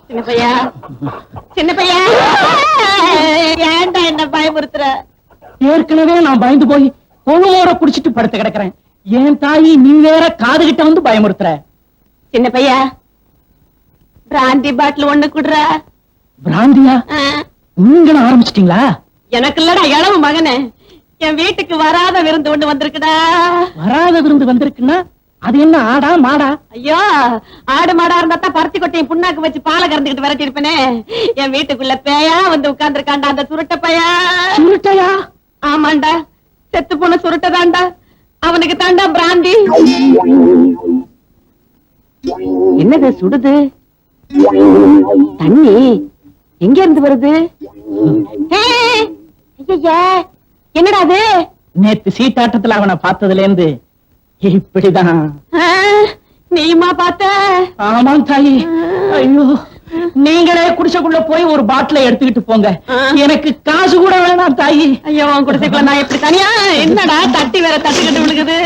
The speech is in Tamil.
சின்ன பையா, சின்ன பையா, ஏன்டா என்ன பயமுறுத்துற? ஏற்கனவே நான் பயந்து போய் பொழுவோட குடிச்சிட்டு படுத்து கிடக்குறேன். என் தாயி நீ வேற காது கிட்ட வந்து பயமுறுத்துற. சின்ன பையா, பிராந்தி பாட்டில் ஒண்ணு குடுறா. பிராந்தியா? நீங்களும் ஆரம்பிச்சிட்டீங்களா? எனக்கு இல்லடா இளவு மகனே, என் வீட்டுக்கு வராத விருந்து ஒண்ணு வந்திருக்குடா. வராத விருந்து வந்திருக்குன்னா அது என்ன, ஆடா மாடா? ஐயோ, ஆடு மாடா இருந்தா பருத்தி கொட்டையும் புண்ணாக்கு வச்சு பாலை கறந்துக்கிட்டு விரட்டி இருப்பேனே. என் வீட்டுக்குள்ள பேயா வந்து உட்கார்ந்து இருக்காண்டா அந்த சுருட்ட பையா. சுருட்டையா? ஆமாண்டா, செத்து போன சுருட்டதாண்டா. அவனுக்கு தாண்டா பிராந்தி. என்னது சுடுது? தண்ணி எங்க இருந்து வருது? என்னடா அது? நேத்து சீட்டாட்டத்துல அவனை பார்த்ததுல இருந்து இப்படிதான். நீயுமா பார்த்த? ஆமாம் தாயி. ஐயோ, நீங்களே குடிசைக்குள்ள போய் ஒரு பாட்டில எடுத்துக்கிட்டு போங்க, எனக்கு காசு கூட வேணாம் தாயி. ஐயோ, குடிசைக்குள்ள நான் எப்படி தனியா? என்னடா தட்டி வேற தட்டுக்கிட்டு விழுகுது?